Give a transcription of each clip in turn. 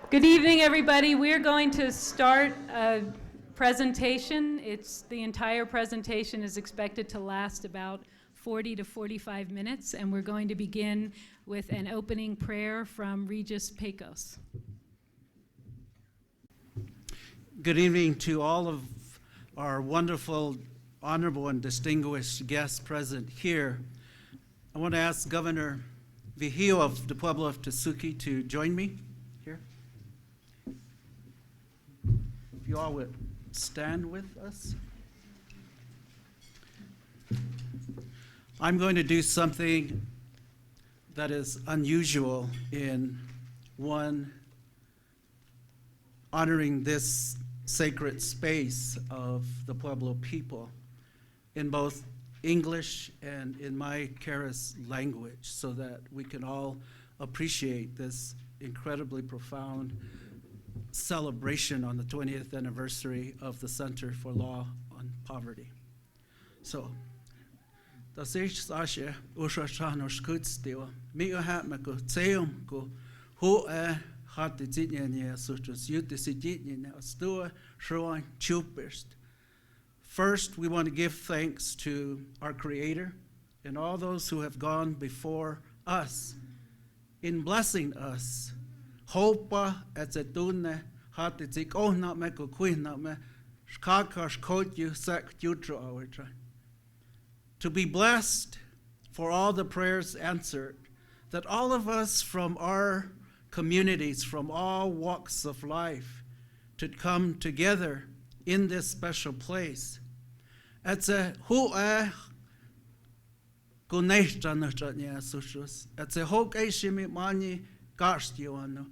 Good evening, everybody. We're going to start a presentation. The entire presentation is expected to last about 40 to 45 minutes, and we're going to begin with an opening prayer from Regis Pecos. Good evening to all of our wonderful, honorable, and distinguished guests present here. I want to ask Governor Vigil of the Pueblo of Tesuque to join me here. If you all would stand with us. I'm going to do something that is unusual in one honoring this sacred space of the Pueblo people in both English and in my Keres language, so that we can all appreciate this incredibly profound celebration on the 20th anniversary of the Center for Law on Poverty. So, das ist Asche Ushashanos Kutzdewa. Mir hat me go tseum go ho hat die Zitnien so das Jute Zitnien Astua Shroin Chupest. First, we want to give thanks to our Creator and all those who have gone before us in blessing us. Hopa at the Dune hat it sich auch not me go queen not me skakash coat you sack jutro our try. To be blessed for all the prayers answered, that all of us from our communities, from all walks of life, to come together in this special place. It's a who go neshtanachanya sushus. It's a hok shimi mani garstioano.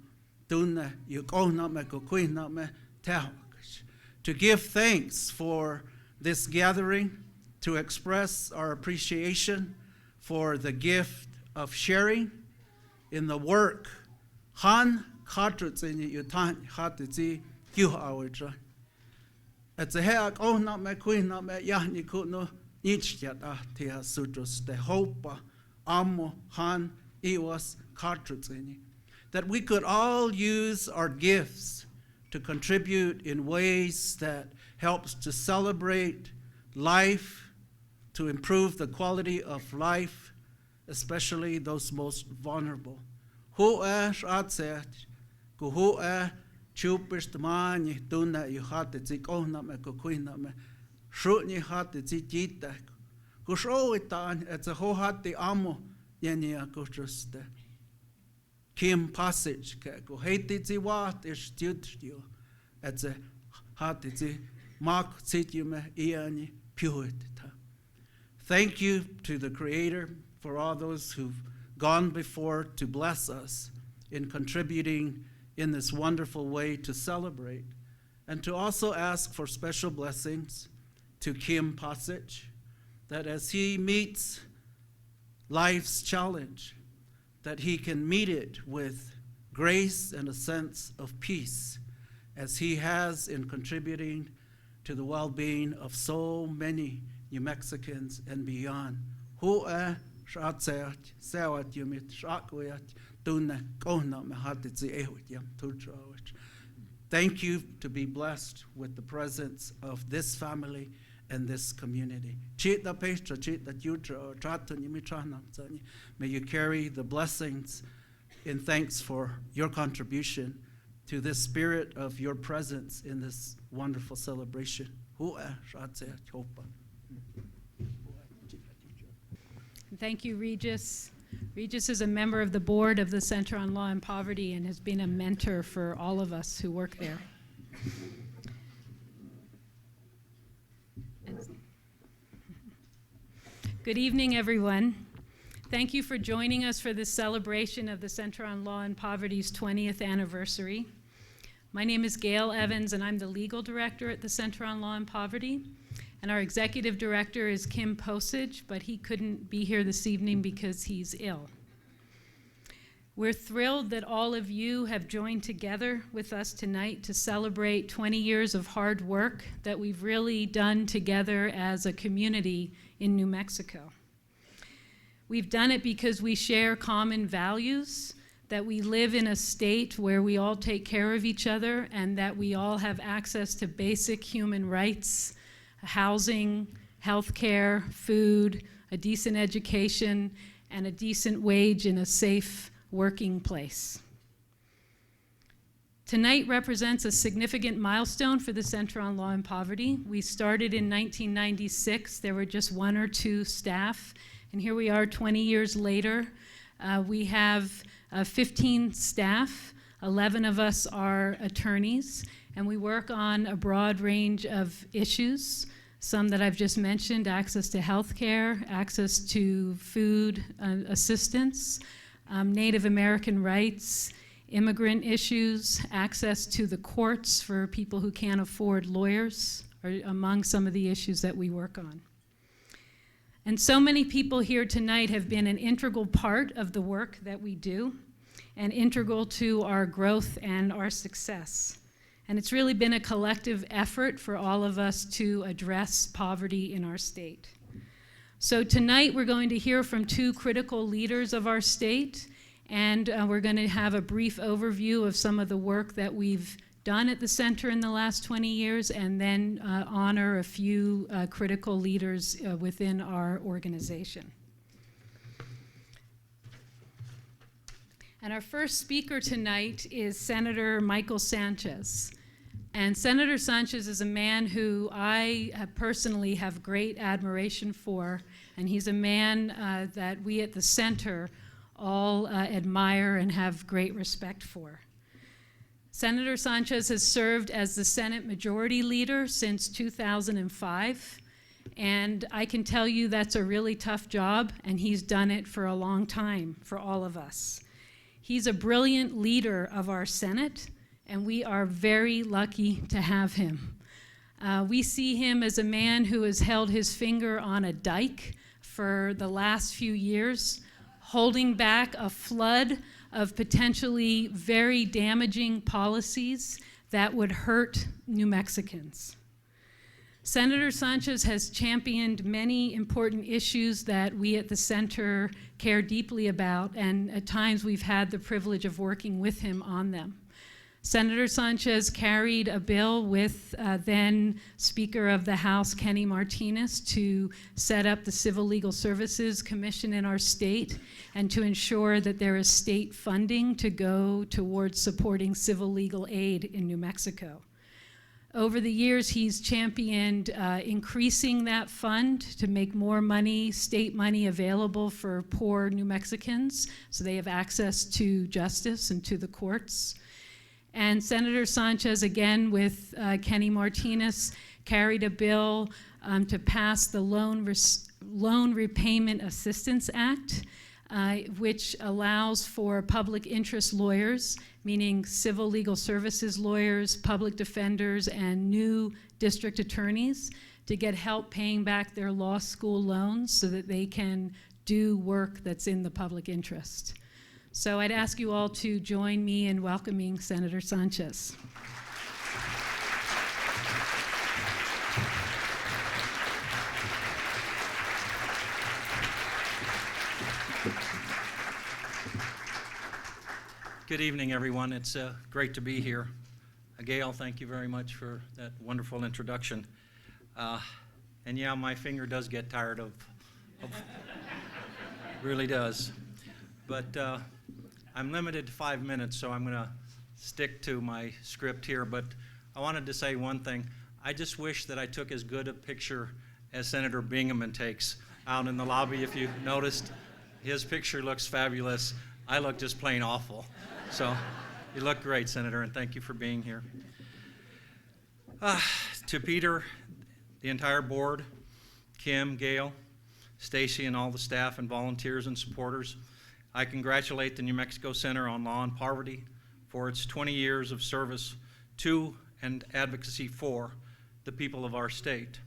Duna you go not me go queen not me tahokish. To give thanks for this gathering, to express our appreciation for the gift of sharing in the work. Han cartridge in your time, hat to see you our try. At the heck, oh, not my queen, not my yahni could no each yet tia sutras, the hope, amo, han, was cartridge in it. That we could all use our gifts to contribute in ways that helps to celebrate life, to improve the quality of life, especially those most vulnerable. Who said, go who chupest mani duna you had the zik oh not me queen not me shoot you had the zik jita go show it on it's a whole hat the amo yenia go just the Kim passage go hate it zi what is studio it's a hat the zik mark sit you me iani pure. Thank you to the Creator for all those who've gone before to bless us in contributing in this wonderful way to celebrate, and to also ask for special blessings to Kim Passage, that as he meets life's challenge, that he can meet it with grace and a sense of peace, as he has in contributing to the well-being of so many New Mexicans and beyond. Thank you to be blessed with the presence of this family and this community. May you carry the blessings in thanks for your contribution to this spirit of your presence in this wonderful celebration. Thank you, Regis. Regis is a member of the board of the Center on Law and Poverty and has been a mentor for all of us who work there. Good evening, everyone. Thank you for joining us for this celebration of the Center on Law and Poverty's 20th anniversary. My name is Gail Evans, and I'm the legal director at the Center on Law and Poverty. And our executive director is Kim Posage, but he couldn't be here this evening because he's ill. We're thrilled that all of you have joined together with us tonight to celebrate 20 years of hard work that we've really done together as a community in New Mexico. We've done it because we share common values that we live in a state where we all take care of each other and that we all have access to basic human rights, housing, health care, food, a decent education, and a decent wage in a safe working place. Tonight represents a significant milestone for the Center on Law and Poverty. We started in 1996. There were just 1 or 2 staff, and here we are 20 years later. We have 15 staff, 11 of us are attorneys, and we work on a broad range of issues, some that I've just mentioned: access to health care, access to food assistance, Native American rights, immigrant issues, access to the courts for people who can't afford lawyers, are among some of the issues that we work on. And so many people here tonight have been an integral part of the work that we do and integral to our growth and our success. And it's really been a collective effort for all of us to address poverty in our state. So tonight we're going to hear from 2 critical leaders of our state, and we're going to have a brief overview of some of the work that we've done at the center in the last 20 years, and then honor a few critical leaders within our organization. And our first speaker tonight is Senator Michael Sanchez. And Senator Sanchez is a man who I personally have great admiration for, and he's a man that we at the center all admire and have great respect for. Senator Sanchez has served as the Senate Majority Leader since 2005, and I can tell you that's a really tough job, and he's done it for a long time for all of us. He's a brilliant leader of our Senate, and we are very lucky to have him. We see him as a man who has held his finger on a dike for the last few years, holding back a flood of potentially very damaging policies that would hurt New Mexicans. Senator Sanchez has championed many important issues that we at the center care deeply about, and at times we've had the privilege of working with him on them. Senator Sanchez carried a bill with then Speaker of the House Kenny Martinez to set up the Civil Legal Services Commission in our state and to ensure that there is state funding to go towards supporting civil legal aid in New Mexico. Over the years, he's championed increasing that fund to make more money, state money, available for poor New Mexicans so they have access to justice and to the courts. And Senator Sanchez, again with Kenny Martinez, carried a bill to pass the Loan Repayment Assistance Act, which allows for public interest lawyers, meaning civil legal services lawyers, public defenders, and new district attorneys to get help paying back their law school loans so that they can do work that's in the public interest. So I'd ask you all to join me in welcoming Senator Sanchez. Good evening, everyone. It's great to be here. Gail, thank you very much for that wonderful introduction. And yeah, my finger does get tired of really does. But I'm limited to 5 minutes, so I'm going to stick to my script here. But I wanted to say one thing. I just wish that I took as good a picture as Senator Bingaman takes out in the lobby. If you noticed, his picture looks fabulous. I look just plain awful. So you look great, Senator, and thank you for being here. To Peter, the entire board, Kim, Gail, Stacy, and all the staff and volunteers and supporters, I congratulate the New Mexico Center on Law and Poverty for its 20 years of service to and advocacy for the people of our state,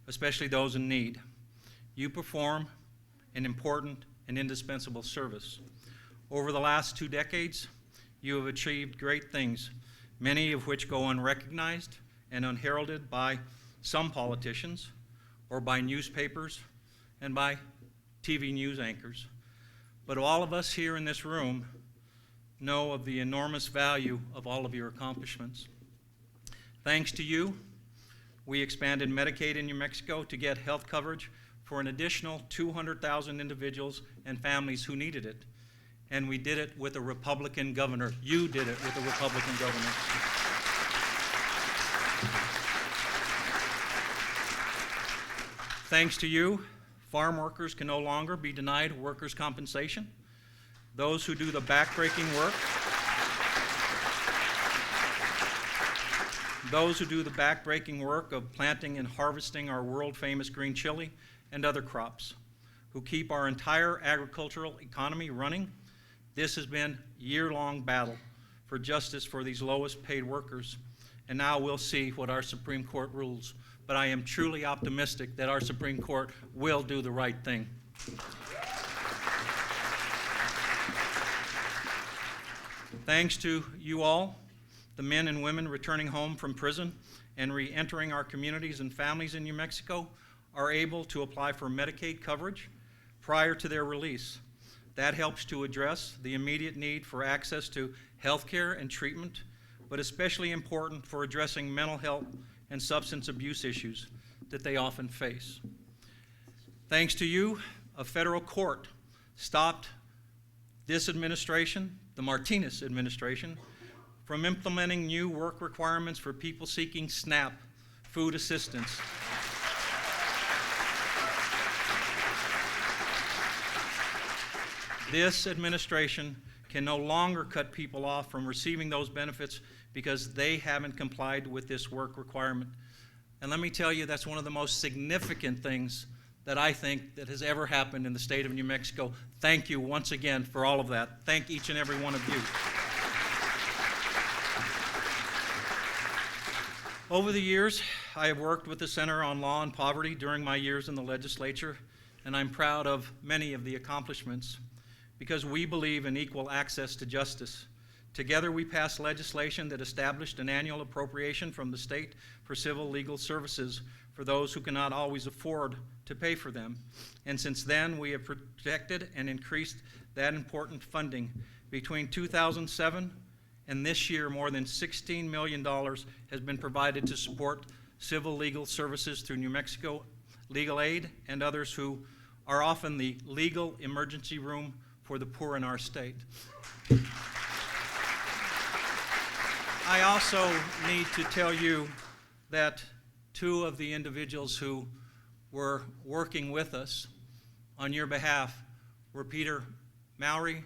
especially those in need. You perform an important and indispensable service. Over the last 2 decades, you have achieved great things, many of which go unrecognized and unheralded by some politicians or by newspapers and by TV news anchors. But all of us here in this room know of the enormous value of all of your accomplishments. Thanks to you, we expanded Medicaid in New Mexico to get health coverage for an additional 200,000 individuals and families who needed it. And we did it with a Republican governor. You did it with a Republican governor. Thanks to you, farm workers can no longer be denied workers' compensation. Those who do the backbreaking work, of planting and harvesting our world-famous green chili and other crops, who keep our entire agricultural economy running. This has been a year-long battle for justice for these lowest paid workers, and now we'll see what our Supreme Court rules. But I am truly optimistic that our Supreme Court will do the right thing. Thanks to you all, the men and women returning home from prison and re-entering our communities and families in New Mexico are able to apply for Medicaid coverage prior to their release. That helps to address the immediate need for access to health care and treatment, but especially important for addressing mental health and substance abuse issues that they often face. Thanks to you, a federal court stopped this administration, the Martinez administration, from implementing new work requirements for people seeking SNAP food assistance. This administration can no longer cut people off from receiving those benefits because they haven't complied with this work requirement. And let me tell you, that's one of the most significant things that I think that has ever happened in the state of New Mexico. Thank you once again for all of that. Thank each and every one of you. Over the years, I have worked with the Center on Law and Poverty during my years in the legislature, and I'm proud of many of the accomplishments because we believe in equal access to justice. Together, we passed legislation that established an annual appropriation from the state for civil legal services for those who cannot always afford to pay for them. And since then, we have protected and increased that important funding. Between 2007 and this year, more than $16 million has been provided to support civil legal services through New Mexico Legal Aid and others who are often the legal emergency room for the poor in our state. I also need to tell you that two of the individuals who were working with us on your behalf were Peter Mowry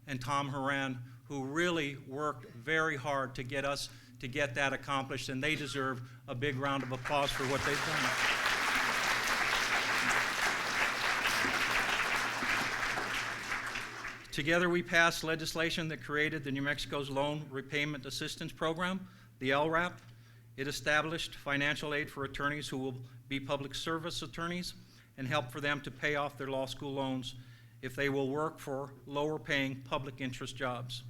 and Tom Horan, who really worked very hard to get us to get that accomplished, and they deserve a big round of applause for what they've done. Together, we passed legislation that created the New Mexico's Loan Repayment Assistance Program, the LRAP. It established financial aid for attorneys who will be public service attorneys and help for them to pay off their law school loans if they will work for lower-paying public interest jobs.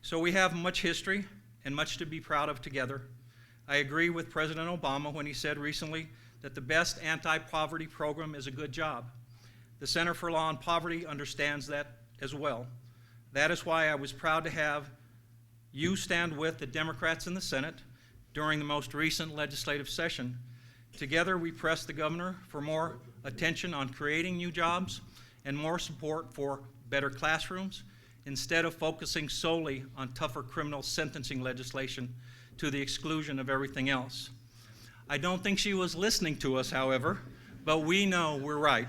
So we have much history and much to be proud of together. I agree with President Obama when he said recently that the best anti-poverty program is a good job. The Center for Law and Poverty understands that as well. That is why I was proud to have you stand with the Democrats in the Senate during the most recent legislative session. Together, we pressed the governor for more attention on creating new jobs and more support for better classrooms instead of focusing solely on tougher criminal sentencing legislation to the exclusion of everything else. I don't think she was listening to us, however, but we know we're right.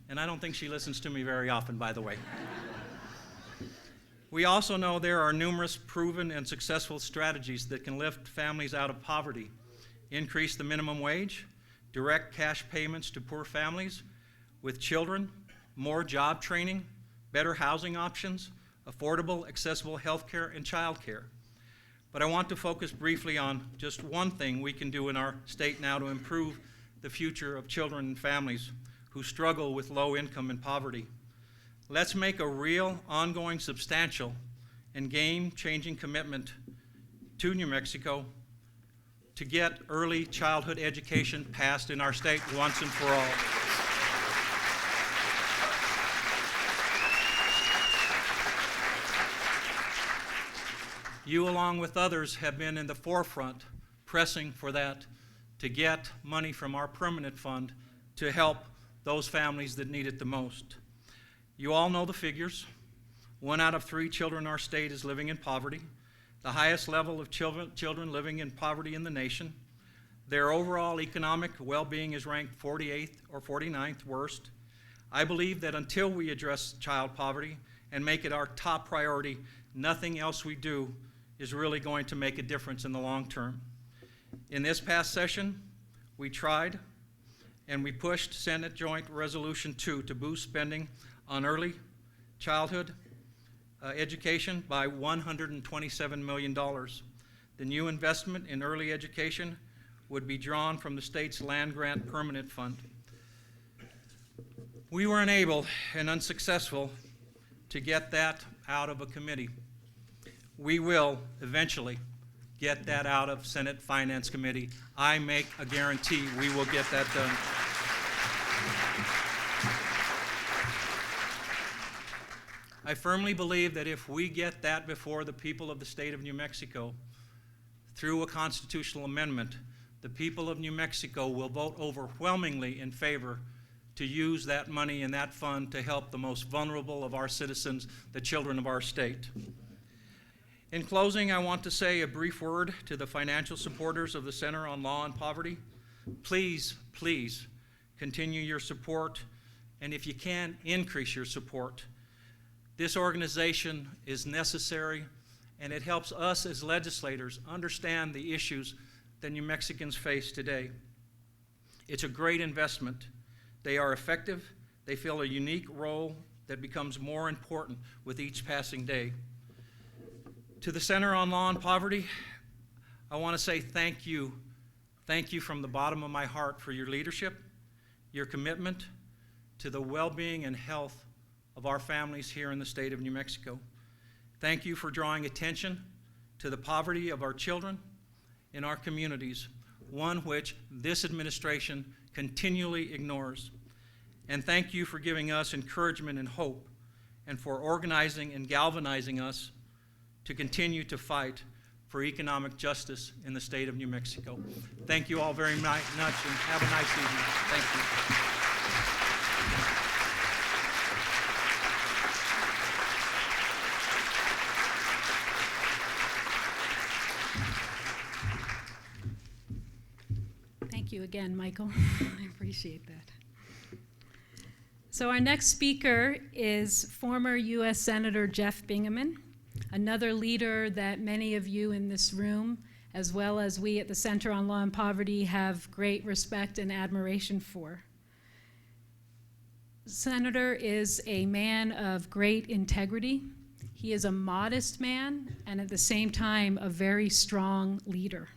And I don't think she listens to me very often, by the way. We also know there are numerous proven and successful strategies that can lift families out of poverty, increase the minimum wage, direct cash payments to poor families with children, more job training, better housing options, affordable, accessible health care and child care. But I want to focus briefly on just one thing we can do in our state now to improve the future of children and families who struggle with low income and poverty. Let's make a real, ongoing, substantial, and game-changing commitment to New Mexico to get early childhood education passed in our state once and for all. You, along with others, have been in the forefront pressing for that, to get money from our permanent fund to help those families that need it the most. You all know the figures. 1 out of 3 children in our state is living in poverty, the highest level of children living in poverty in the nation. Their overall economic well-being is ranked 48th or 49th worst. I believe that until we address child poverty and make it our top priority, nothing else we do is really going to make a difference in the long term. In this past session, we tried and we pushed Senate Joint Resolution 2 to boost spending on early childhood education by $127 million. The new investment in early education would be drawn from the state's land grant permanent fund. We were unable and unsuccessful to get that out of a committee. We will eventually get that out of Senate Finance Committee. I make a guarantee we will get that done. I firmly believe that if we get that before the people of the state of New Mexico through a constitutional amendment, the people of New Mexico will vote overwhelmingly in favor to use that money and that fund to help the most vulnerable of our citizens, the children of our state. In closing, I want to say a brief word to the financial supporters of the Center on Law and Poverty. Please, please continue your support, and if you can, increase your support. This organization is necessary, and it helps us as legislators understand the issues that New Mexicans face today. It's a great investment. They are effective. They fill a unique role that becomes more important with each passing day. To the Center on Law and Poverty, I want to say thank you. Thank you from the bottom of my heart for your leadership, your commitment to the well-being and health of our families here in the state of New Mexico. Thank you for drawing attention to the poverty of our children in our communities, one which this administration continually ignores. And thank you for giving us encouragement and hope, and for organizing and galvanizing us to continue to fight for economic justice in the state of New Mexico. Thank you all very much, and have a nice evening. Thank you. Thank you again, Michael. I appreciate that. So our next speaker is former U.S. Senator Jeff Bingaman, another leader that many of you in this room, as well as we at the Center on Law and Poverty, have great respect and admiration for. Senator is a man of great integrity. He is a modest man, and at the same time, a very strong leader.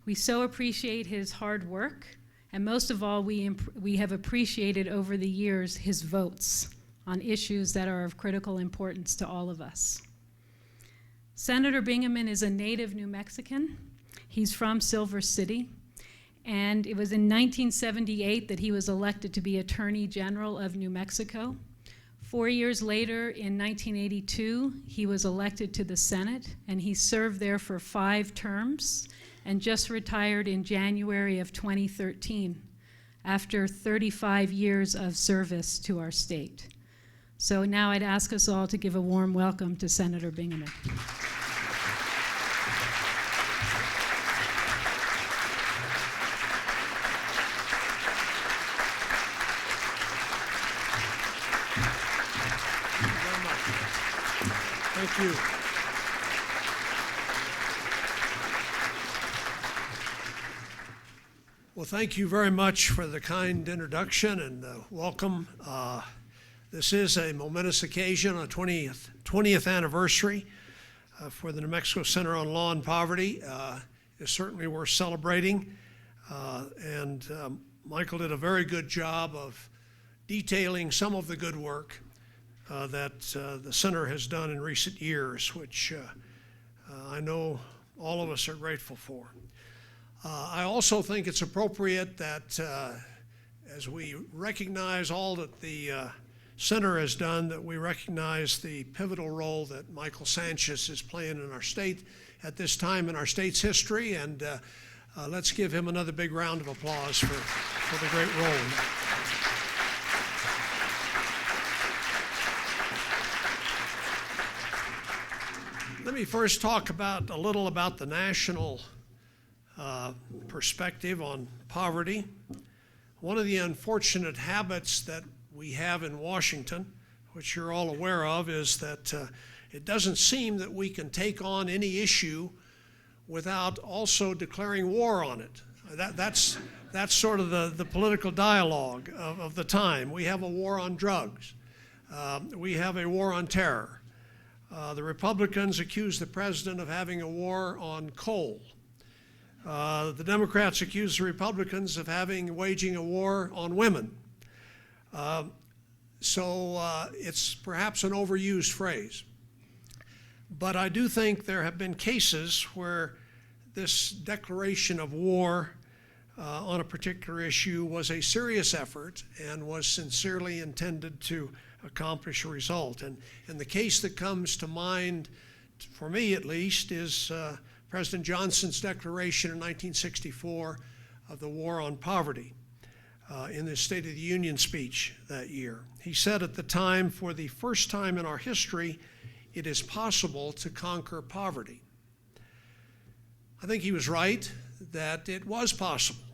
We so appreciate his hard work, and most of all, we have appreciated over the years his votes on issues that are of critical importance to all of us. Senator Bingaman is a native New Mexican. He's from Silver City, and it was in 1978 that he was elected to be Attorney General of New Mexico. 4 years later, in 1982, he was elected to the Senate, and he served there for 5 terms, and just retired in January of 2013 after 35 years of service to our state. So now I'd ask us all to give a warm welcome to Senator Bingaman. Thank you. Well, thank you very much for the kind introduction and welcome. This is a momentous occasion, a 20th anniversary for the New Mexico Center on Law and Poverty. It's certainly worth celebrating. Michael did a very good job of detailing some of the good work that the center has done in recent years, which I know all of us are grateful for. I also think it's appropriate that as we recognize all that the center has done, that we recognize the pivotal role that Michael Sanchez is playing in our state at this time in our state's history, and let's give him another big round of applause for the great role. Let me first talk a little about the national perspective on poverty. One of the unfortunate habits that we have in Washington, which you're all aware of, is that it doesn't seem that we can take on any issue without also declaring war on it. That's sort of the political dialogue of the time. We have a war on drugs. We have a war on terror. The Republicans accuse the president of having a war on coal. The Democrats accuse the Republicans of waging a war on women. So it's perhaps an overused phrase. But I do think there have been cases where this declaration of war on a particular issue was a serious effort and was sincerely intended to accomplish a result. And the case that comes to mind, for me at least, is President Johnson's declaration in 1964 of the war on poverty in the State of the Union speech that year. He said at the time, "For the first time in our history, it is possible to conquer poverty." I think he was right that it was possible,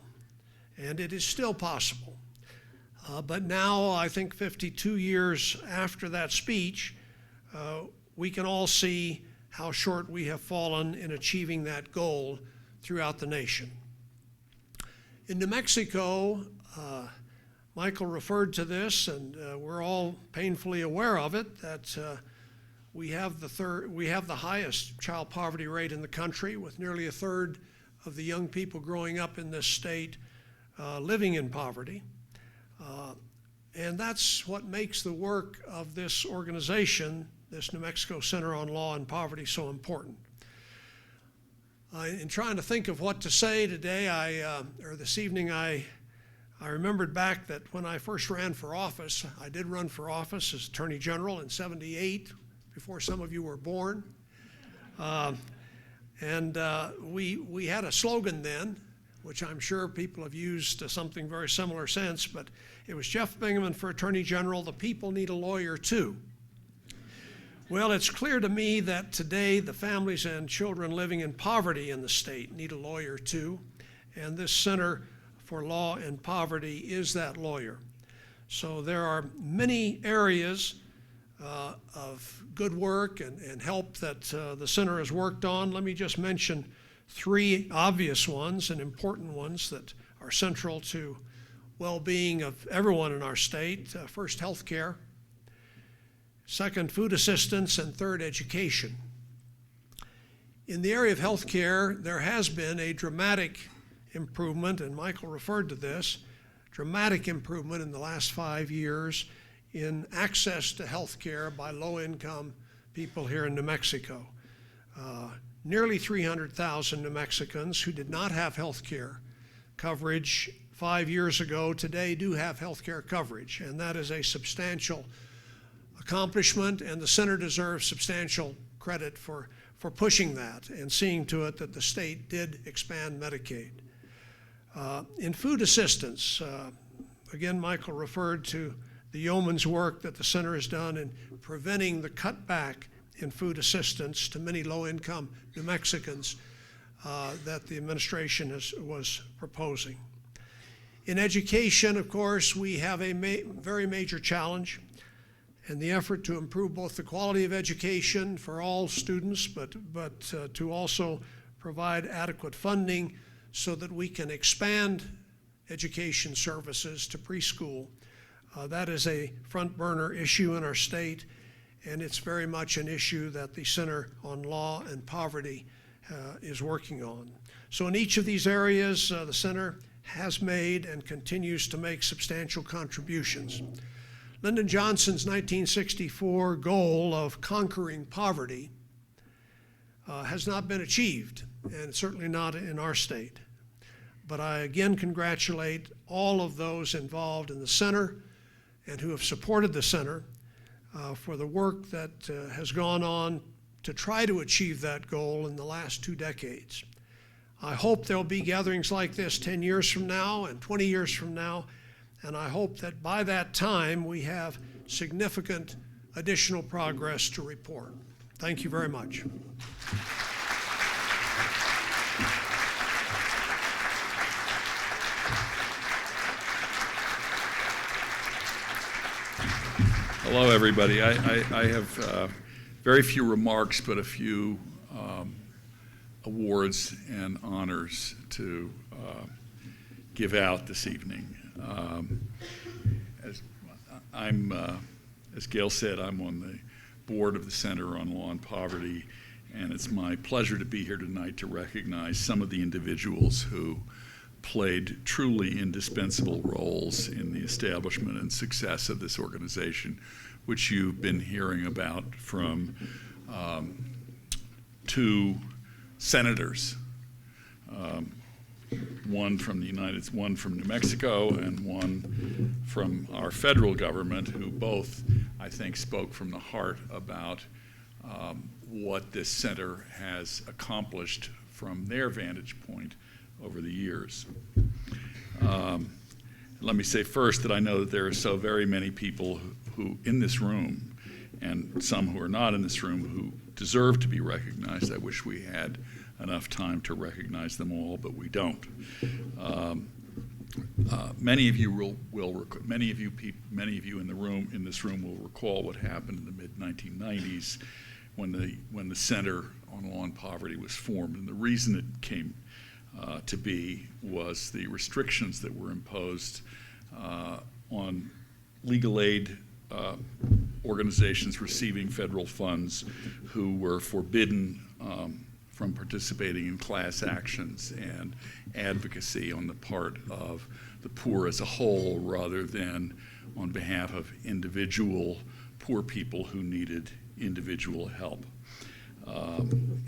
and it is still possible. But now, I think 52 years after that speech, we can all see how short we have fallen in achieving that goal throughout the nation. In New Mexico, Michael referred to this, and we're all painfully aware of it, that we have the highest child poverty rate in the country, with nearly a third of the young people growing up in this state living in poverty. And that's what makes the work of this organization, this New Mexico Center on Law and Poverty, so important. In trying to think of what to say today, or this evening, I remembered back that when I first ran for office, I did run for office as Attorney General in '78, before some of you were born. We had a slogan then, which I'm sure people have used something very similar since, but it was Jeff Bingaman for Attorney General, the people need a lawyer too. Well, it's clear to me that today the families and children living in poverty in the state need a lawyer too, and this Center for Law and Poverty is that lawyer. So there are many areas of good work and help that the center has worked on. Let me just mention three obvious ones and important ones that are central to well-being of everyone in our state. First, health care. Second, food assistance. And third, education. In the area of health care, there has been a dramatic improvement, and Michael referred to this, dramatic improvement in the last 5 years in access to health care by low-income people here in New Mexico. Nearly 300,000 New Mexicans who did not have health care coverage 5 years ago today do have health care coverage, and that is a substantial accomplishment, and the center deserves substantial credit for pushing that and seeing to it that the state did expand Medicaid. In food assistance, again, Michael referred to the yeoman's work that the center has done in preventing the cutback in food assistance to many low-income New Mexicans that the administration was proposing. In education, of course, we have a very major challenge in the effort to improve both the quality of education for all students, but to also provide adequate funding so that we can expand education services to preschool. That is a front burner issue in our state, and it's very much an issue that the Center on Law and Poverty is working on. So in each of these areas, the center has made and continues to make substantial contributions. Lyndon Johnson's 1964 goal of conquering poverty has not been achieved, and certainly not in our state. But I again congratulate all of those involved in the center and who have supported the center for the work that has gone on to try to achieve that goal in the last 2 decades. I hope there'll be gatherings like this 10 years from now and 20 years from now, and I hope that by that time we have significant additional progress to report. Thank you very much. Hello, everybody. I have very few remarks, but a few awards and honors to give out this evening. As Gail said, I'm on the board of the Center on Law and Poverty, and it's my pleasure to be here tonight to recognize some of the individuals who played truly indispensable roles in the establishment and success of this organization, which you've been hearing about from 2 senators, one from New Mexico, and one from our federal government, who both, I think, spoke from the heart about what this center has accomplished from their vantage point over the years. Let me say first that I know that there are so very many people who in this room, and some who are not in this room, who deserve to be recognized. I wish we had enough time to recognize them all, but we don't. Many of you many of you in this room will recall what happened in the mid-1990s when the Center on Law and Poverty was formed, and the reason it came to be was the restrictions that were imposed on legal aid organizations receiving federal funds who were forbidden from participating in class actions and advocacy on the part of the poor as a whole, rather than on behalf of individual poor people who needed individual help.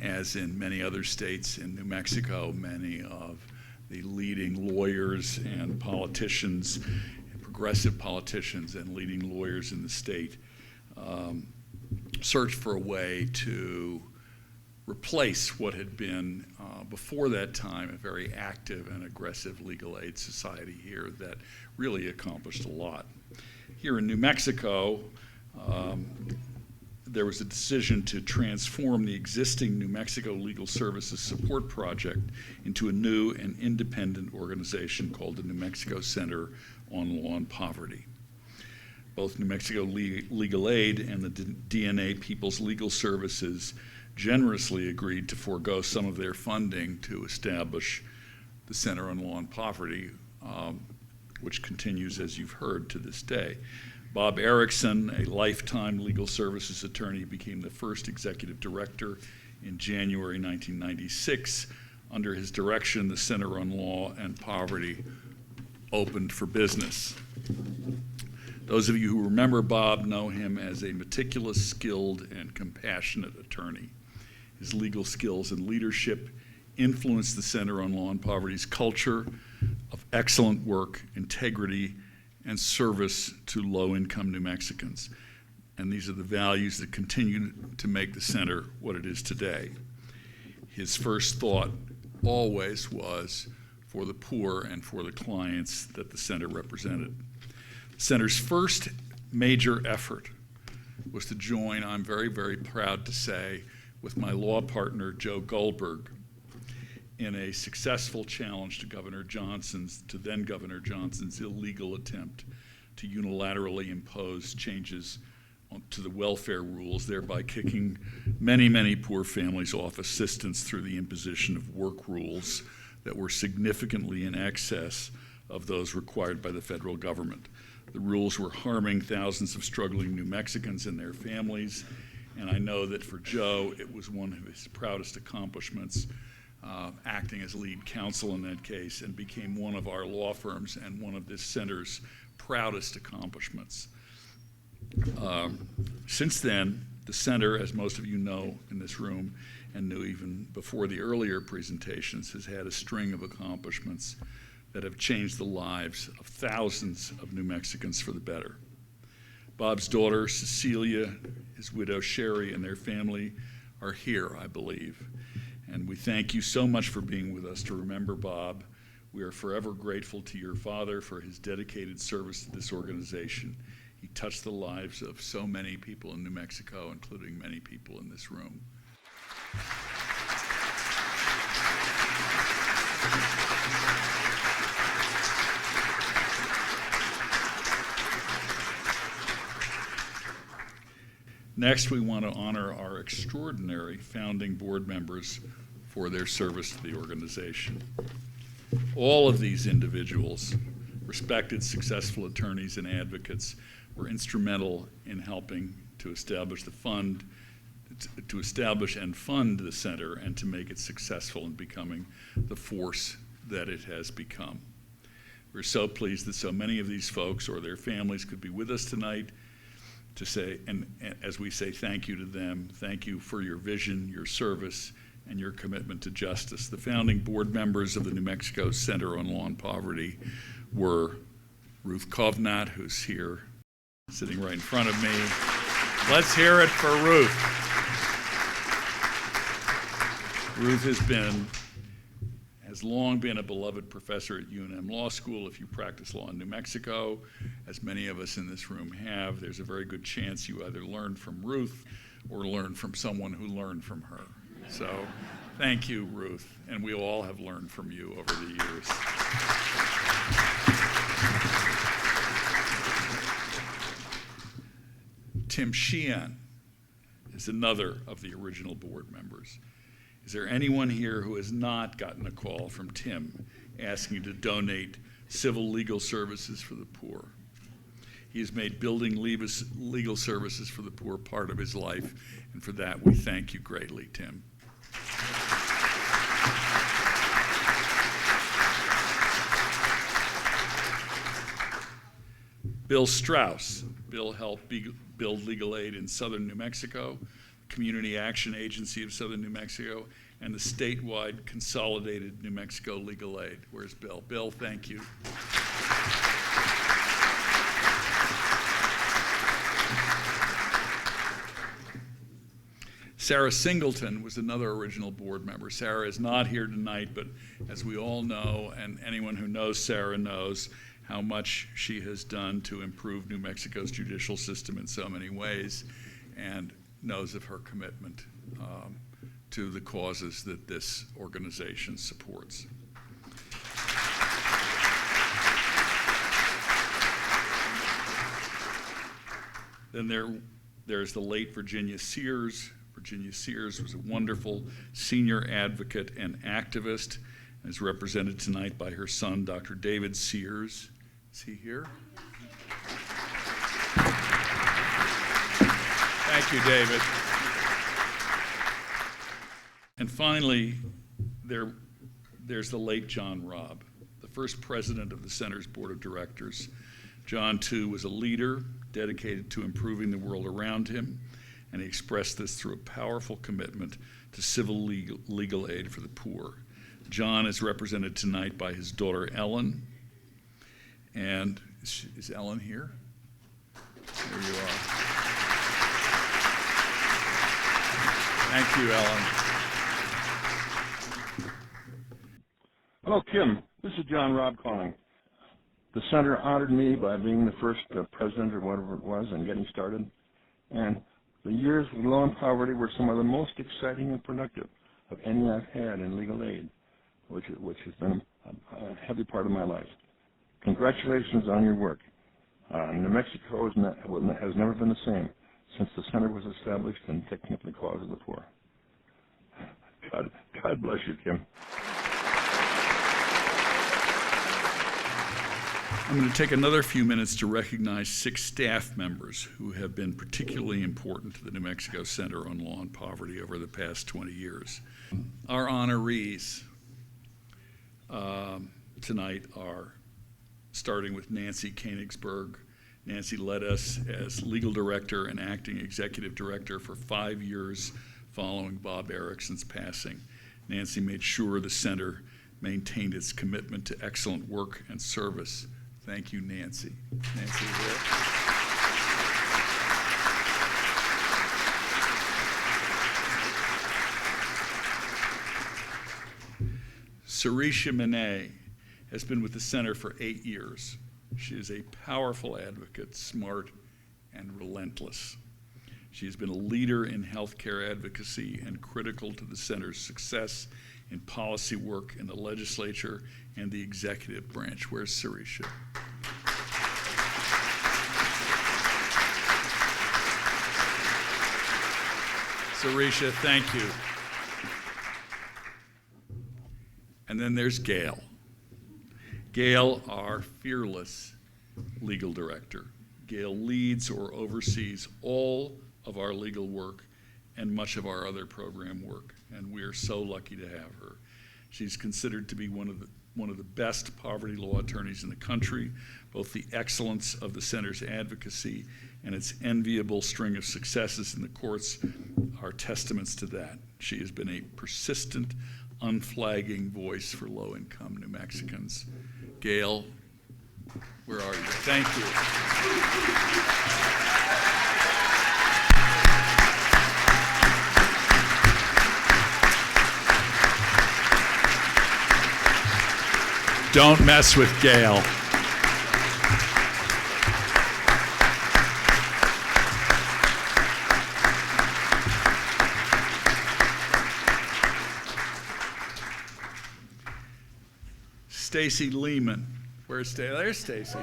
As in many other states, in New Mexico, many of the leading lawyers and politicians, progressive politicians and leading lawyers in the state, searched for a way to replace what had been, before that time, a very active and aggressive legal aid society here that really accomplished a lot. Here in New Mexico, there was a decision to transform the existing New Mexico Legal Services Support Project into a new and independent organization called the New Mexico Center on Law and Poverty. Both New Mexico Legal Aid and the DNA People's Legal Services generously agreed to forego some of their funding to establish the Center on Law and Poverty, which continues, as you've heard, to this day. Bob Erickson, a lifetime legal services attorney, became the first executive director in January 1996. Under his direction, the Center on Law and Poverty opened for business. Those of you who remember Bob know him as a meticulous, skilled, and compassionate attorney. His legal skills and leadership influenced the Center on Law and Poverty's culture of excellent work, integrity, and service to low-income New Mexicans. And these are the values that continue to make the center what it is today. His first thought always was for the poor and for the clients that the center represented. The center's first major effort was to join, I'm very, very proud to say, with my law partner, Joe Goldberg, in a successful challenge to then Governor Johnson's illegal attempt to unilaterally impose changes to the welfare rules, thereby kicking many, many poor families off assistance through the imposition of work rules that were significantly in excess of those required by the federal government. The rules were harming thousands of struggling New Mexicans and their families, and I know that for Joe, it was one of his proudest accomplishments, acting as lead counsel in that case, and became one of our law firms and one of this center's proudest accomplishments. Since then, the center, as most of you know in this room and knew even before the earlier presentations, has had a string of accomplishments that have changed the lives of thousands of New Mexicans for the better. Bob's daughter, Cecilia, his widow, Sherry, and their family are here, I believe. And we thank you so much for being with us to remember Bob. We are forever grateful to your father for his dedicated service to this organization. He touched the lives of so many people in New Mexico, including many people in this room. Next, we want to honor our extraordinary founding board members for their service to the organization. All of these individuals, respected, successful attorneys and advocates, were instrumental in helping to establish the fund, to establish and fund the center and to make it successful in becoming the force that it has become. We're so pleased that so many of these folks or their families could be with us tonight to say, and as we say thank you to them, thank you for your vision, your service, and your commitment to justice. The founding board members of the New Mexico Center on Law and Poverty were Ruth Kovnat, who's here, sitting right in front of me. Let's hear it for Ruth. Ruth has long been a beloved professor at UNM Law School. If you practice law in New Mexico, as many of us in this room have, there's a very good chance you either learned from Ruth or learned from someone who learned from her. So thank you, Ruth, and we all have learned from you over the years. Tim Sheehan is another of the original board members. Is there anyone here who has not gotten a call from Tim asking to donate civil legal services for the poor? He has made building legal services for the poor part of his life, and for that we thank you greatly, Tim. Bill Strauss. Bill helped build legal aid in southern New Mexico, Community Action Agency of Southern New Mexico, and the statewide Consolidated New Mexico Legal Aid. Where's Bill? Bill, thank you. Sarah Singleton was another original board member. Sarah is not here tonight, but as we all know, and anyone who knows Sarah knows, how much she has done to improve New Mexico's judicial system in so many ways, and knows of her commitment to the causes that this organization supports. Then there's the late Virginia Sears. Virginia Sears was a wonderful senior advocate and activist, and is represented tonight by her son, Dr. David Sears. Is he here? Thank you, David. And finally, there's the late John Robb, the first president of the Center's board of directors. John, too, was a leader dedicated to improving the world around him, and he expressed this through a powerful commitment to civil legal aid for the poor. John is represented tonight by his daughter, Ellen. And is Ellen here? There you are. Thank you, Ellen. Hello, Kim. This is John Robb calling. The center honored me by being the first president or whatever it was and getting started. And the years with Law and Poverty were some of the most exciting and productive of any I've had in legal aid, which has been a heavy part of my life. Congratulations on your work. New Mexico has never been the same since the center was established in taking up the cause of the poor. God bless you, Kim. I'm going to take another few minutes to recognize 6 staff members who have been particularly important to the New Mexico Center on Law and Poverty over the past 20 years. Our honorees tonight are starting with Nancy Koenigsberg. Nancy led us as legal director and acting executive director for 5 years following Bob Erickson's passing. Nancy made sure the center maintained its commitment to excellent work and service. Thank you, Nancy. Nancy, here. Sarisha Monet has been with the center for 8 years. She is a powerful advocate, smart, and relentless. She has been a leader in healthcare advocacy and critical to the center's success in policy work in the legislature and the executive branch. Where's Sarisha? Sarisha, thank you. And then there's Gail. Gail, our fearless legal director. Gail leads or oversees all of our legal work and much of our other program work, and we are so lucky to have her. She's considered to be one of the best poverty law attorneys in the country. Both the excellence of the center's advocacy and its enviable string of successes in the courts are testaments to that. She has been a persistent, unflagging voice for low-income New Mexicans. Gail, where are you? Thank you. Don't mess with Gail. Stacy Lehman. Where's Stacy? There's Stacy.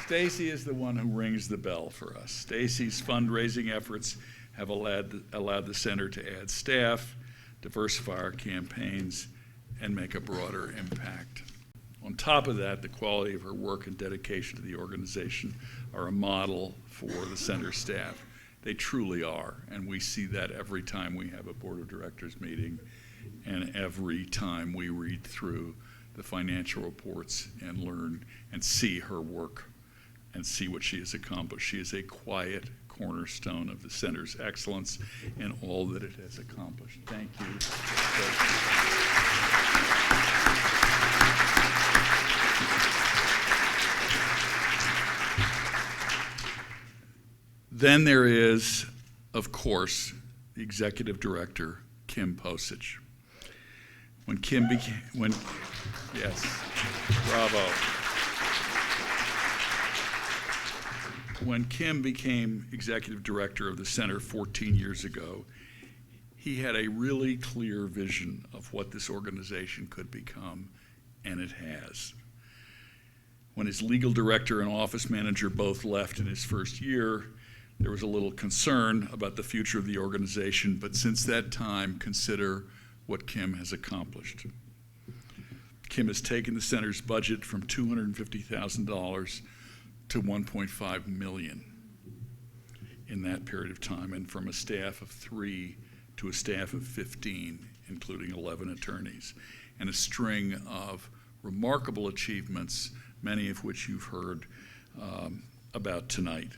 Stacy is the one who rings the bell for us. Stacy's fundraising efforts have allowed the center to add staff, diversify our campaigns, and make a broader impact. On top of that, the quality of her work and dedication to the organization are a model for the center staff. They truly are, and we see that every time we have a board of directors meeting and every time we read through the financial reports and learn and see her work and see what she has accomplished. She is a quiet cornerstone of the center's excellence and all that it has accomplished. Thank you. Then there is, of course, the executive director, Kim Posich. Yes, bravo. When Kim became executive director of the center 14 years ago, he had a really clear vision of what this organization could become, and it has. When his legal director and office manager both left in his first year, there was a little concern about the future of the organization, but since that time, consider what Kim has accomplished. Kim has taken the center's budget from $250,000 to $1.5 million in that period of time, and from a staff of 3 to a staff of 15, including 11 attorneys, and a string of remarkable achievements, many of which you've heard about tonight.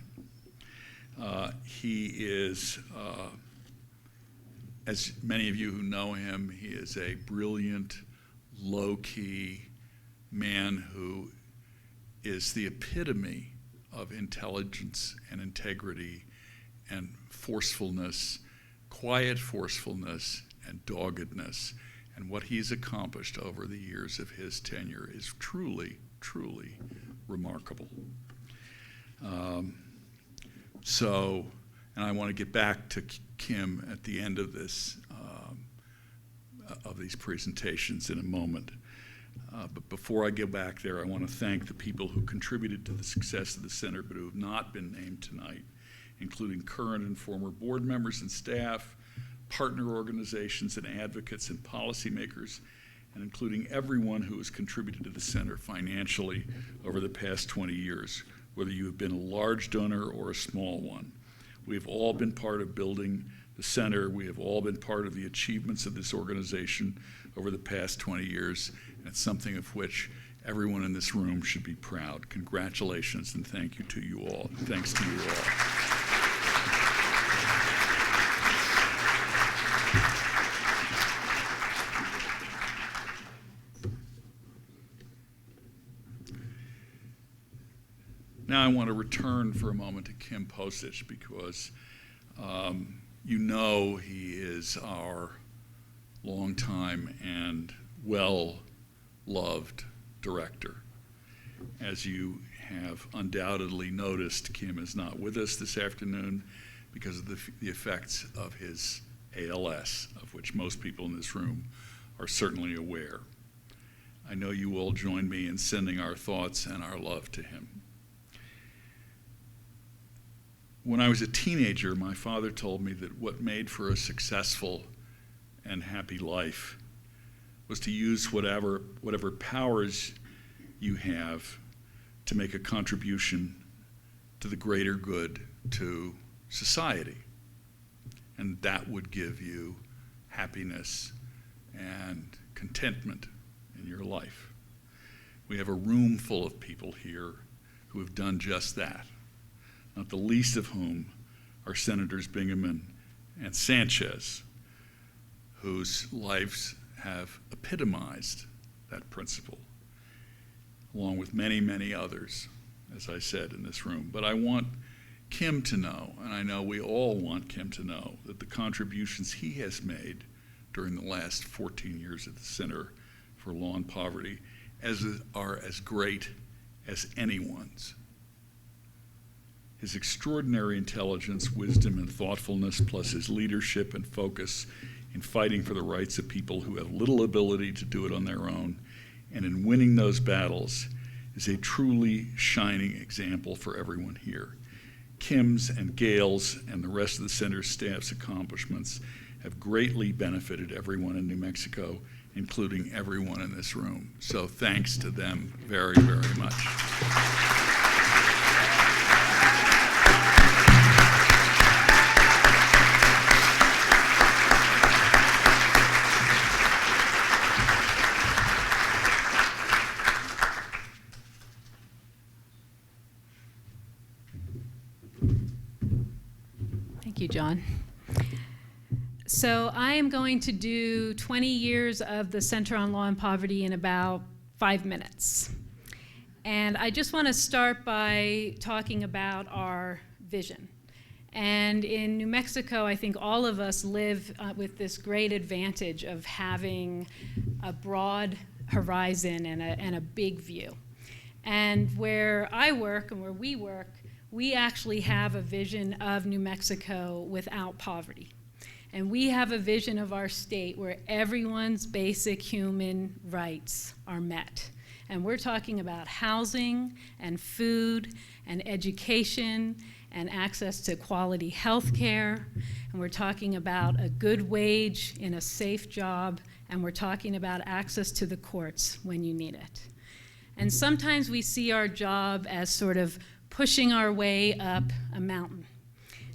He is, as many of you who know him, he is a brilliant, low-key man who is the epitome of intelligence and integrity and forcefulness, quiet forcefulness and doggedness. And what he's accomplished over the years of his tenure is truly, truly remarkable. And I want to get back to Kim at the end of this, of these presentations in a moment. But before I get back there, I want to thank the people who contributed to the success of the center but who have not been named tonight, including current and former board members and staff, partner organizations and advocates and policymakers, and including everyone who has contributed to the center financially over the past 20 years, whether you have been a large donor or a small one. We have all been part of building the center. We have all been part of the achievements of this organization over the past 20 years, and it's something of which everyone in this room should be proud. Congratulations and thank you to you all. Thanks to you all. Now I want to return for a moment to Kim Posich because You know he is our longtime and well-loved director. As you have undoubtedly noticed, Kim is not with us this afternoon because of the effects of his ALS, of which most people in this room are certainly aware. I know you all join me in sending our thoughts and our love to him. When I was a teenager, my father told me that what made for a successful and happy life was to use whatever powers you have to make a contribution to the greater good, to society. And that would give you happiness and contentment in your life. We have a room full of people here who have done just that, not the least of whom are Senators Bingaman and Sanchez, whose lives have epitomized that principle, along with many, many others, as I said, in this room. But I want Kim to know, and I know we all want Kim to know, that the contributions he has made during the last 14 years at the Center for Law and Poverty are as great as anyone's. His extraordinary intelligence, wisdom, and thoughtfulness, plus his leadership and focus in fighting for the rights of people who have little ability to do it on their own, and in winning those battles, is a truly shining example for everyone here. Kim's and Gail's and the rest of the Center's staff's accomplishments have greatly benefited everyone in New Mexico, including everyone in this room. So thanks to them very, very much. Thank you, John. So I am going to do 20 years of the Center on Law and Poverty in about 5 minutes. And I just want to start by talking about our vision. And in New Mexico, I think all of us live with this great advantage of having a broad horizon and a big view. And where I work and where we work, we actually have a vision of New Mexico without poverty. And we have a vision of our state where everyone's basic human rights are met. And we're talking about housing and food and education and access to quality health care. And we're talking about a good wage in a safe job. And we're talking about access to the courts when you need it. And sometimes we see our job as sort of pushing our way up a mountain.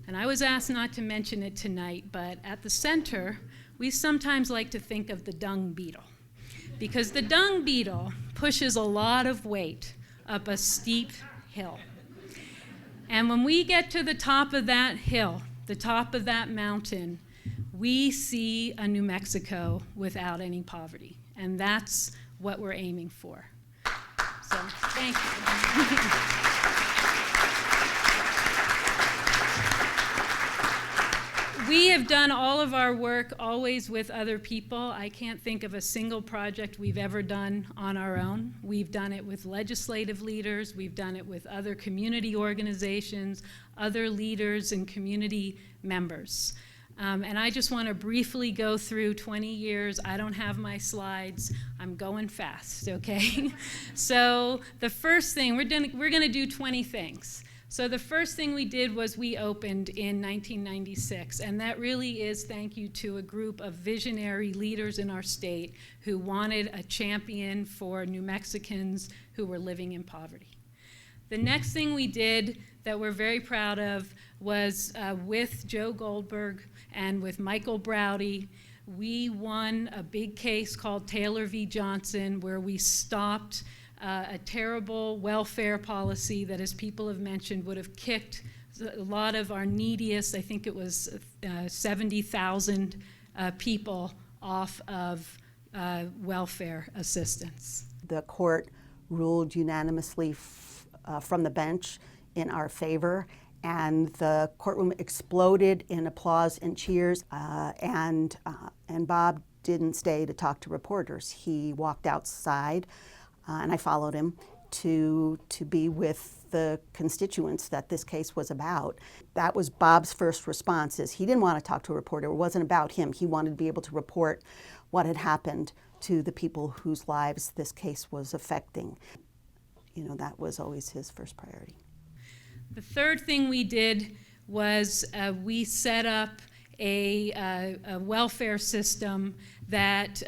And I was asked not to mention it tonight, but at the center, we sometimes like to think of the dung beetle, because the dung beetle pushes a lot of weight up a steep hill. And when we get to the top of that hill, the top of that mountain, we see a New Mexico without any poverty. And that's what we're aiming for. So, thank you. We have done all of our work always with other people. I can't think of a single project we've ever done on our own. We've done it with legislative leaders. We've done it with other community organizations, other leaders and community members. And I just want to briefly go through 20 years. I don't have my slides. I'm going fast, okay? So the first thing, we're going to do 20 things. So the first thing we did was we opened in 1996, and that really is thank you to a group of visionary leaders in our state who wanted a champion for New Mexicans who were living in poverty. The next thing we did that we're very proud of was with Joe Goldberg and with Michael Browdy, we won a big case called Taylor v. Johnson, where we stopped a terrible welfare policy that, as people have mentioned, would have kicked a lot of our neediest, I think it was 70,000 people off of welfare assistance. The court ruled unanimously from the bench in our favor, and the courtroom exploded in applause and cheers, and Bob didn't stay to talk to reporters. He walked outside, and I followed him to be with the constituents that this case was about. That was Bob's first response, is he didn't want to talk to a reporter. It wasn't about him. He wanted to be able to report what had happened to the people whose lives this case was affecting. You know, that was always his first priority. The third thing we did was we set up a welfare system that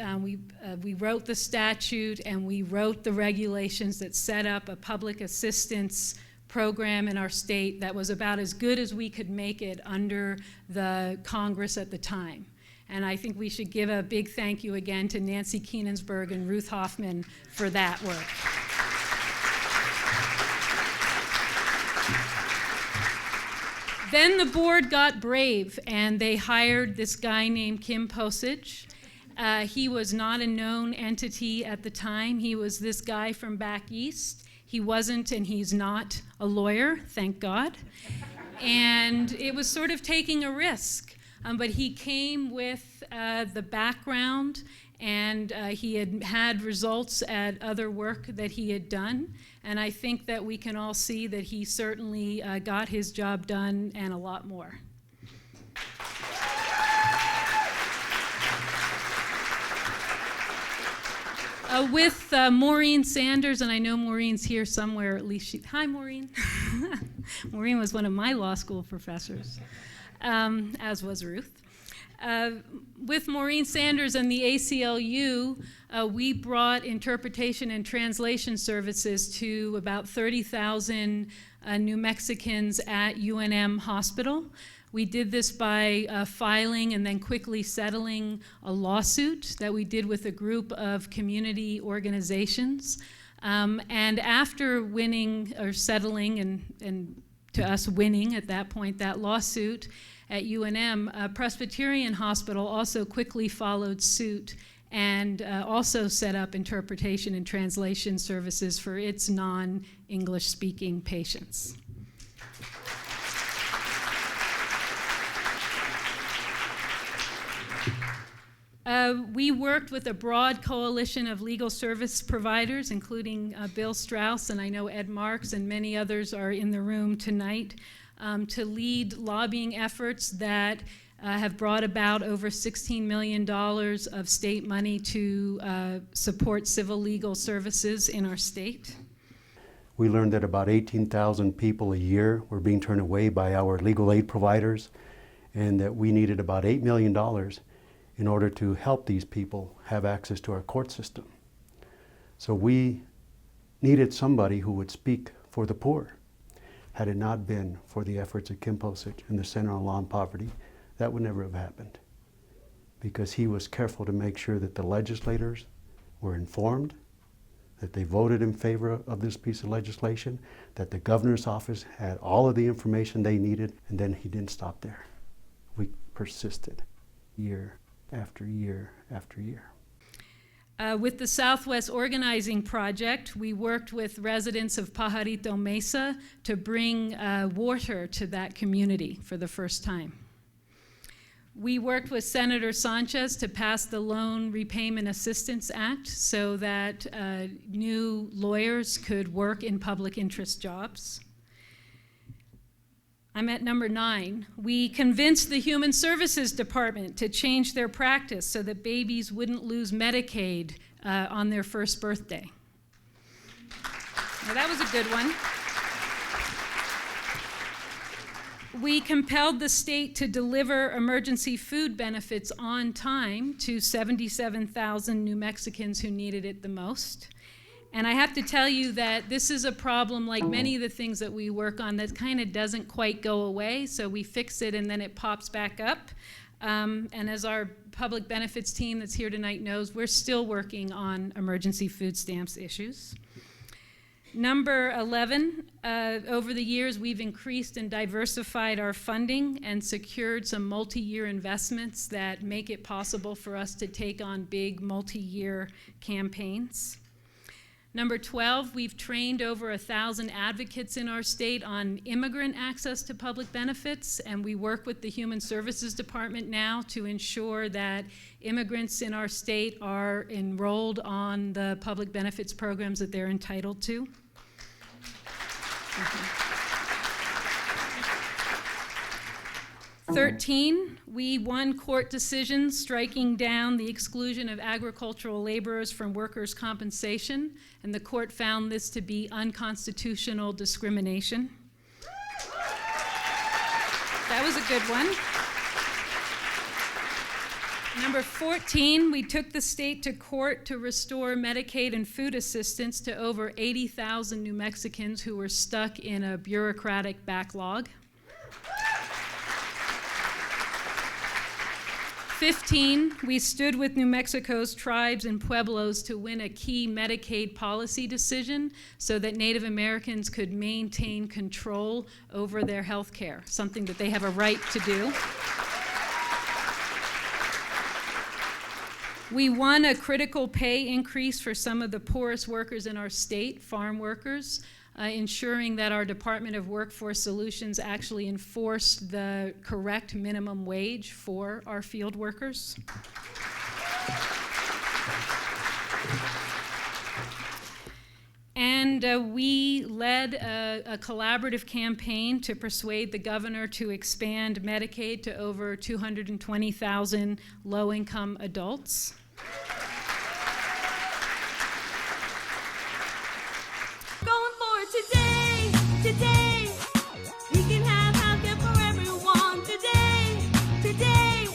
we wrote the statute and we wrote the regulations that set up a public assistance program in our state that was about as good as we could make it under the Congress at the time. And I think we should give a big thank you again to Nancy Keenansburg and Ruth Hoffman for that work. Then the board got brave and they hired this guy named Kim Posage. He was not a known entity at the time. He was this guy from back east. He wasn't and he's not a lawyer, thank God. And it was sort of taking a risk. But he came with the background, and he had results at other work that he had done. And I think that we can all see that he certainly got his job done and a lot more. With Maureen Sanders, and I know Maureen's here somewhere, at least hi Maureen. Maureen was one of my law school professors. As was Ruth. With Maureen Sanders and the ACLU, we brought interpretation and translation services to about 30,000 New Mexicans at UNM Hospital. We did this by filing and then quickly settling a lawsuit that we did with a group of community organizations. And after winning or settling and to us winning at that point that lawsuit at UNM, Presbyterian Hospital also quickly followed suit and also set up interpretation and translation services for its non-English speaking patients. We worked with a broad coalition of legal service providers, including Bill Strauss, and I know Ed Marks and many others are in the room tonight, to lead lobbying efforts that have brought about over $16 million of state money to support civil legal services in our state. We learned that about 18,000 people a year were being turned away by our legal aid providers, and that we needed about $8 million in order to help these people have access to our court system. So we needed somebody who would speak for the poor. Had it not been for the efforts of Kim Posage and the Center on Law and Poverty, that would never have happened, because he was careful to make sure that the legislators were informed, that they voted in favor of this piece of legislation, that the governor's office had all of the information they needed, and then he didn't stop there. We persisted year after year after year. With the Southwest Organizing Project, we worked with residents of Pajarito Mesa to bring water to that community for the first time. We worked with Senator Sanchez to pass the Loan Repayment Assistance Act so that new lawyers could work in public interest jobs. I'm at number 9. We convinced the Human Services Department to change their practice so that babies wouldn't lose Medicaid on their first birthday. Now that was a good one. We compelled the state to deliver emergency food benefits on time to 77,000 New Mexicans who needed it the most. And I have to tell you that this is a problem, like many of the things that we work on, that kind of doesn't quite go away. So we fix it and then it pops back up. And as our public benefits team that's here tonight knows, we're still working on emergency food stamps issues. Number 11, over the years we've increased and diversified our funding and secured some multi-year investments that make it possible for us to take on big multi-year campaigns. Number 12, we've trained over 1,000 advocates in our state on immigrant access to public benefits, and we work with the Human Services Department now to ensure that immigrants in our state are enrolled on the public benefits programs that they're entitled to. 13, we won court decisions striking down the exclusion of agricultural laborers from workers' compensation, and the court found this to be unconstitutional discrimination. That was a good one. Number 14, we took the state to court to restore Medicaid and food assistance to over 80,000 New Mexicans who were stuck in a bureaucratic backlog. 15, we stood with New Mexico's tribes and pueblos to win a key Medicaid policy decision so that Native Americans could maintain control over their health care, something that they have a right to do. We won a critical pay increase for some of the poorest workers in our state, farm workers, ensuring that our Department of Workforce Solutions actually enforced the correct minimum wage for our field workers. And we led a collaborative campaign to persuade the governor to expand Medicaid to over 220,000 low-income adults. Going for today, today. We can have healthcare for everyone. Today.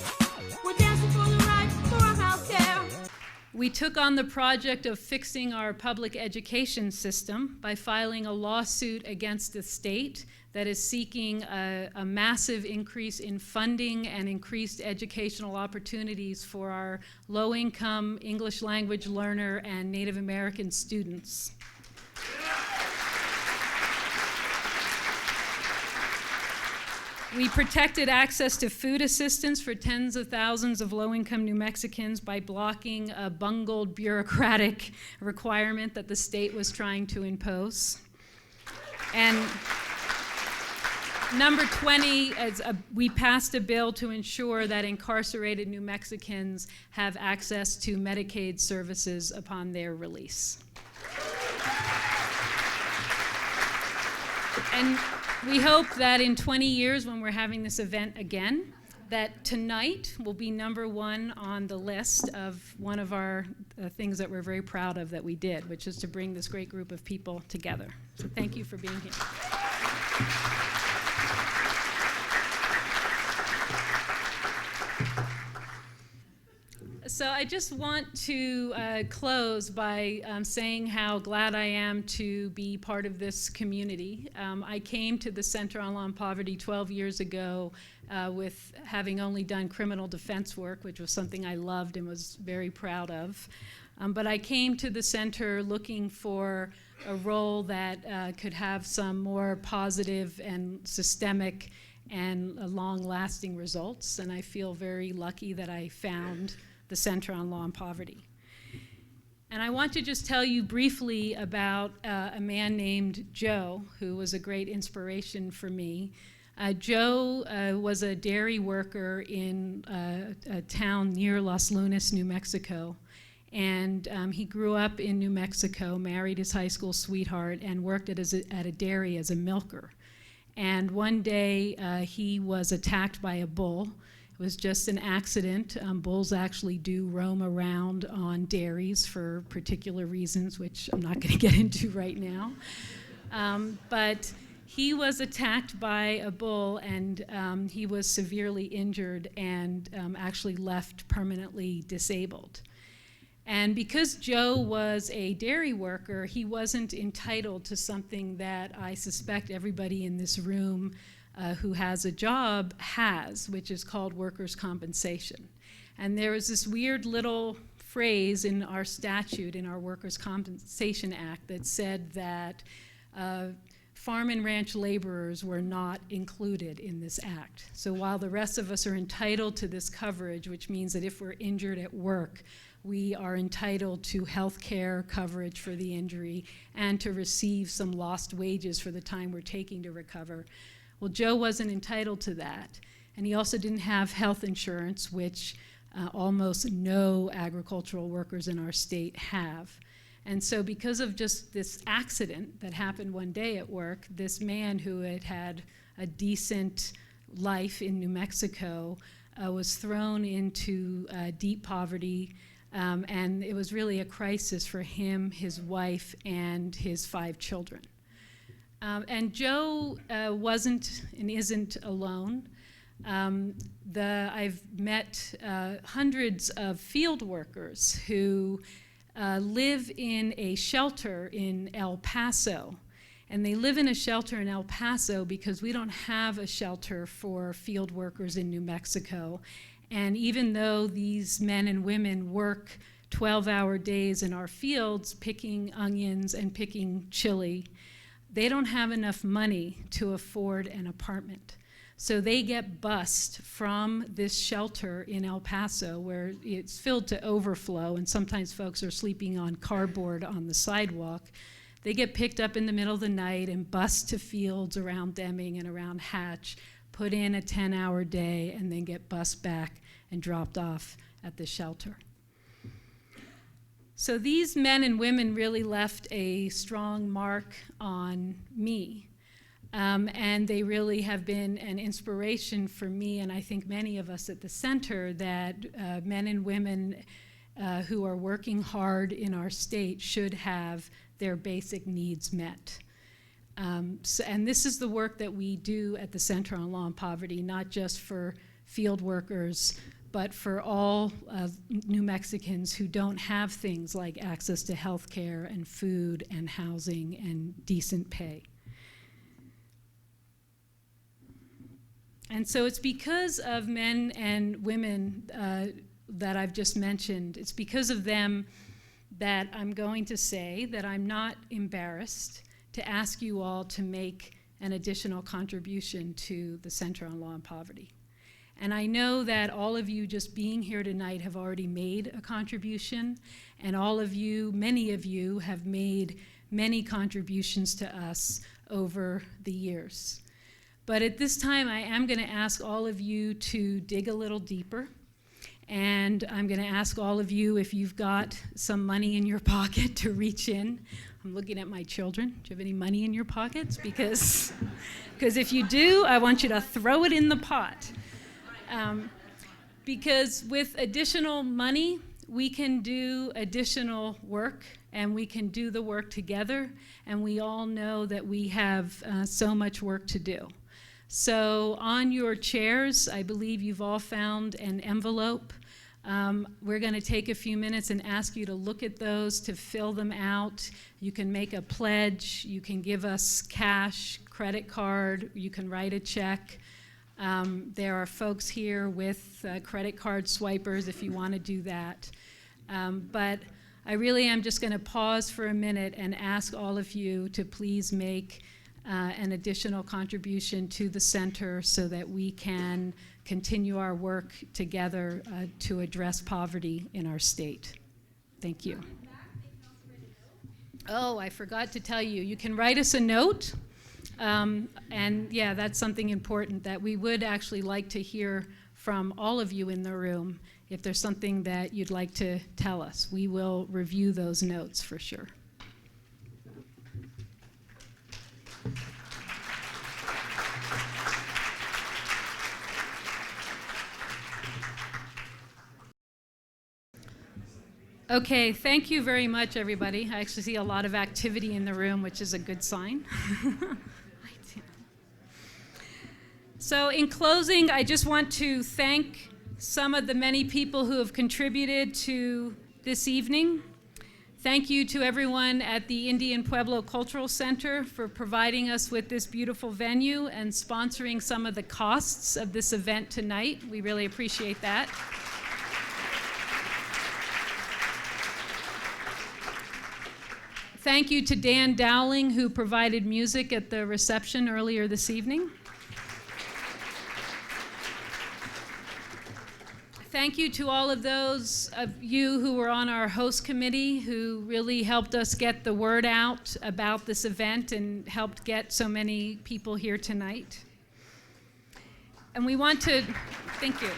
We're dancing for the right for our healthcare. We took on the project of fixing our public education system by filing a lawsuit against the state that is seeking a massive increase in funding and increased educational opportunities for our low-income English language learner and Native American students. We protected access to food assistance for tens of thousands of low-income New Mexicans by blocking a bungled bureaucratic requirement that the state was trying to impose. And number 20, we passed a bill to ensure that incarcerated New Mexicans have access to Medicaid services upon their release. And we hope that in 20 years, when we're having this event again, that tonight will be number one on the list of one of our things that we're very proud of that we did, which is to bring this great group of people together. So thank you for being here. So I just want to close by saying how glad I am to be part of this community. I came to the Center on Law and Poverty 12 years ago with having only done criminal defense work, which was something I loved and was very proud of. But I came to the center looking for a role that could have some more positive and systemic and long-lasting results, and I feel very lucky that I found the Center on Law and Poverty. And I want to just tell you briefly about a man named Joe, who was a great inspiration for me. Joe was a dairy worker in a town near Los Lunas, New Mexico. And he grew up in New Mexico, married his high school sweetheart, and worked at a dairy as a milker. And one day he was attacked by a bull. It was just an accident. Bulls actually do roam around on dairies for particular reasons, which I'm not going to get into right now. But he was attacked by a bull, and he was severely injured and actually left permanently disabled. And because Joe was a dairy worker, he wasn't entitled to something that I suspect everybody in this room who has a job has, which is called workers' compensation. And there was this weird little phrase in our statute, in our Workers' Compensation Act, that said that farm and ranch laborers were not included in this act. So while the rest of us are entitled to this coverage, which means that if we're injured at work, we are entitled to health care coverage for the injury and to receive some lost wages for the time we're taking to recover. Well, Joe wasn't entitled to that. And he also didn't have health insurance, which almost no agricultural workers in our state have. And so because of just this accident that happened one day at work, this man who had had a decent life in New Mexico was thrown into deep poverty, and it was really a crisis for him, his wife, and his 5 children. And Joe wasn't and isn't alone. I've met hundreds of field workers who live in a shelter in El Paso. And they live in a shelter in El Paso because we don't have a shelter for field workers in New Mexico. And even though these men and women work 12-hour days in our fields picking onions and picking chili, they don't have enough money to afford an apartment. So they get bused from this shelter in El Paso where it's filled to overflow, and sometimes folks are sleeping on cardboard on the sidewalk. They get picked up in the middle of the night and bused to fields around Deming and around Hatch, put in a 10-hour day, and then get bused back and dropped off at the shelter. So these men and women really left a strong mark on me. And they really have been an inspiration for me, and I think many of us at the center, that men and women who are working hard in our state should have their basic needs met. And this is the work that we do at the Center on Law and Poverty, not just for field workers, but for all New Mexicans who don't have things like access to health care and food and housing and decent pay. And so it's because of men and women that I've just mentioned, it's because of them that I'm going to say that I'm not embarrassed to ask you all to make an additional contribution to the Center on Law and Poverty. And I know that all of you just being here tonight have already made a contribution, and all of you, many of you, have made many contributions to us over the years. But at this time, I am going to ask all of you to dig a little deeper. And I'm going to ask all of you, if you've got some money in your pocket, to reach in. I'm looking at my children. Do you have any money in your pockets? Because if you do, I want you to throw it in the pot. Because with additional money, we can do additional work, and we can do the work together. And we all know that we have so much work to do. So on your chairs, I believe you've all found an envelope. We're going to take a few minutes and ask you to look at those, to fill them out. You can make a pledge. You can give us cash, credit card. You can write a check. There are folks here with credit card swipers if you want to do that. But I really am just going to pause for a minute and ask all of you to please make an additional contribution to the center so that we can continue our work together to address poverty in our state. Thank you. Oh, I forgot to tell you, you can write us a note. And yeah, that's something important that we would actually like to hear from all of you in the room. If there's something that you'd like to tell us, we will review those notes for sure. Okay, thank you very much, everybody. I actually see a lot of activity in the room, which is a good sign. So in closing, I just want to thank some of the many people who have contributed to this evening. Thank you to everyone at the Indian Pueblo Cultural Center for providing us with this beautiful venue and sponsoring some of the costs of this event tonight. We really appreciate that. Thank you to Dan Dowling, who provided music at the reception earlier this evening. Thank you to all of those of you who were on our host committee who really helped us get the word out about this event and helped get so many people here tonight. And we want to, thank you.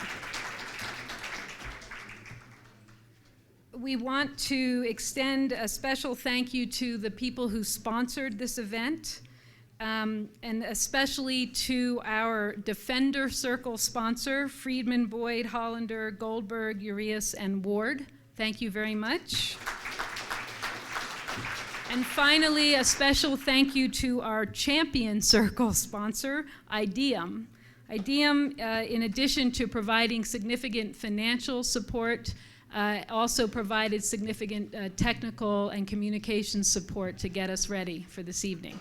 We want to extend a special thank you to the people who sponsored this event, and especially to our Defender Circle sponsor, Friedman, Boyd, Hollander, Goldberg, Urias, and Ward. Thank you very much. And finally, a special thank you to our Champion Circle sponsor, IDEUM. IDEUM, in addition to providing significant financial support, also provided significant technical and communication support to get us ready for this evening.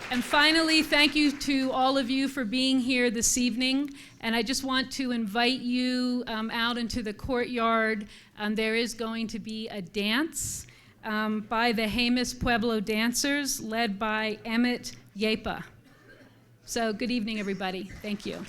And finally, thank you to all of you for being here this evening. And I just want to invite you out into the courtyard. There is going to be a dance by the Jemez Pueblo dancers led by Emmett Yepa. So good evening, everybody. Thank you.